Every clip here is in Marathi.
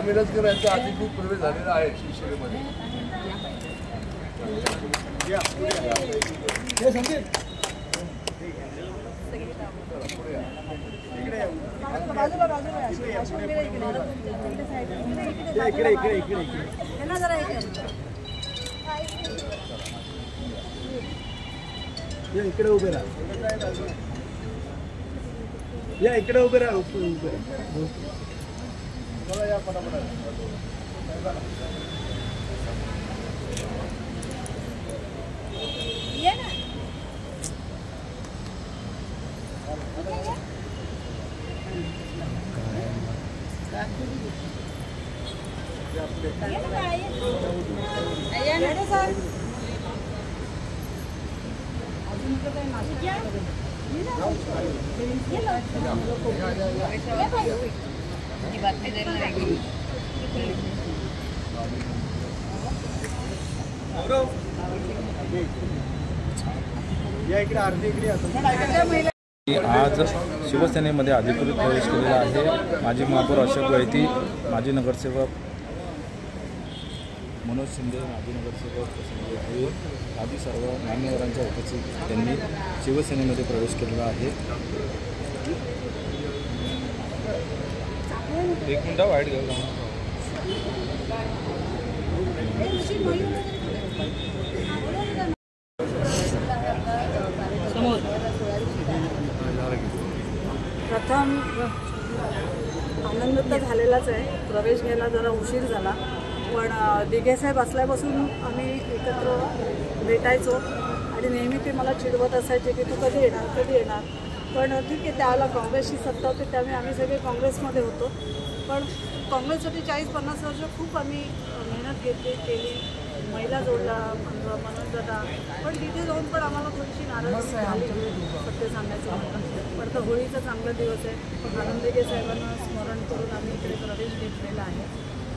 मिरजकर यांचा अधिकृत प्रवेश झालेला आहे शिवसेनेमध्ये. इकडे उभे राहा, या इकडे उभे राहा, या पटापट. आज शिवसेनेमध्ये अधिकृत प्रवेश केलेला आहे. माजी महापौर अशोक गळती, माजी नगरसेवक मनोज शिंदे, माजी नगरसेवक संजय भोईर आदी सर्व मान्यवरांच्या उपस्थितीत त्यांनी शिवसेनेमध्ये प्रवेश केलेला आहे. एक मिनिट वाईट घेऊ. प्रथम आनंद तर झालेलाच आहे. प्रवेश घ्यायला जरा उशीर झाला, पण दिघेसाहेब असल्यापासून आम्ही एकत्र भेटायचो आणि नेहमी ते मला चिडवत असायचे की तू कधी येणार. पण ठीक आहे, त्याला काँग्रेसची सत्ता होती त्यामुळे आम्ही सगळे काँग्रेसमध्ये होतो. पण काँग्रेससाठी 40-50 वर्ष खूप आम्ही मेहनत केली. महिला जोडला मनोज दादा, पण तिथे जाऊन पण आम्हाला थोडीशी नाराजी झाली सत्य सांगायचं म्हटलं. पण तर होळीचा चांगला दिवस आहे. आनंदगे साहेबांना स्मरण करून आम्ही इकडे प्रवेश घेतलेला आहे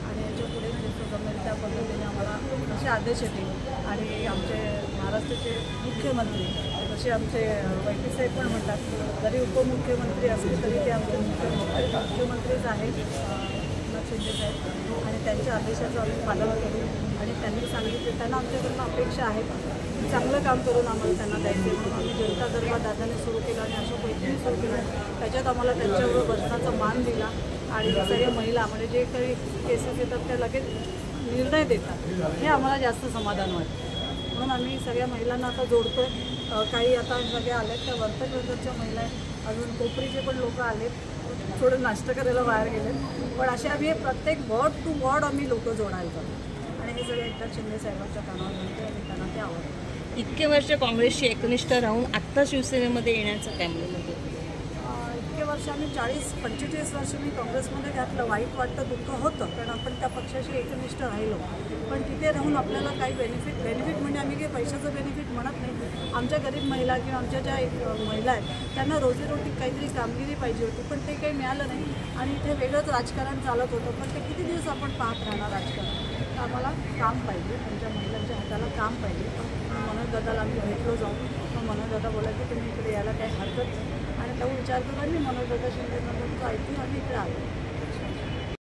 आणि याच्या पुढे जसं जमेल त्या पद्धतीने आम्हाला असे आदेश येतील. आणि आमचे महाराष्ट्राचे मुख्यमंत्री जसे आमचे वैकी साहेब पण म्हणतात, जरी उपमुख्यमंत्री असले तरी ते आमचे मुख्यमंत्रीच आहेत शिंदे साहेब, आणि त्यांच्या आदेशाचं आम्ही पालन करू. आणि त्यांनी सांगितलं, त्यांना आमच्याकडून अपेक्षा आहे की चांगलं काम करून आम्हाला त्यांना द्यायचे. म्हणून आम्ही जनता दरबार दादाने सुरू केला आणि अशोक वैद्यने सुरू केला. त्याच्यात आम्हाला त्यांच्याबरोबर बसण्याचा मान दिला आणि सगळ्या महिला म्हणजे जे काही केसेस येतात त्या लगेच निर्णय देतात, हे आम्हाला जास्त समाधान वाटतं. म्हणून आम्ही सगळ्या महिलांना आता जोडतो आहे. काही आता सगळ्या आल्यात त्या वर्तकनगरच्या महिला आहेत, अजून कोपरीचे पण लोक आलेत, थोडं नाश्ता करायला बाहेर गेलेत. पण असे आम्ही प्रत्येक वॉर्ड टू वॉर्ड आम्ही लोक जोडायला आणि हे सगळे एकदा शिंदे साहेबांच्या कानावर म्हणते आणि त्यांना ते आवडतं. इतके वर्ष काँग्रेसशी एकनिष्ठ राहून आत्ता शिवसेनेमध्ये येण्याचं काय म्हणलं? इतके वर्ष आम्ही 40-45 वर्ष मी काँग्रेसमध्ये घातलं. वाईट वाटतं, दुःख होतं, कारण आपण त्या पक्षाशी एकनिष्ठ राहिलो. पण तिथे राहून आपल्याला काही बेनिफिट म्हणजे आम्ही काही पैशाचं बेनिफिट म्हणत नाही. आमच्या गरीब महिला किंवा आमच्या ज्या महिला आहेत त्यांना रोजीरोटी काहीतरी कामगिरी पाहिजे होती, पण ते काही मिळालं नाही. आणि इथे वेगळंच राजकारण चालत होतं. पण ते किती दिवस आपण पाहत राहणार राजकारण? तर आम्हाला काम पाहिजे, आमच्या महिलांच्या हाताला काम पाहिजे. मनोज दादाला आम्ही भेटलो जाऊन, मग मनोज दादा बोला की तुम्ही इकडे यायला काही हरकत नाही. आणि तो विचार करून मी मनोज दादा शिंदे तुमचं ऐकून आम्ही इकडे आलो.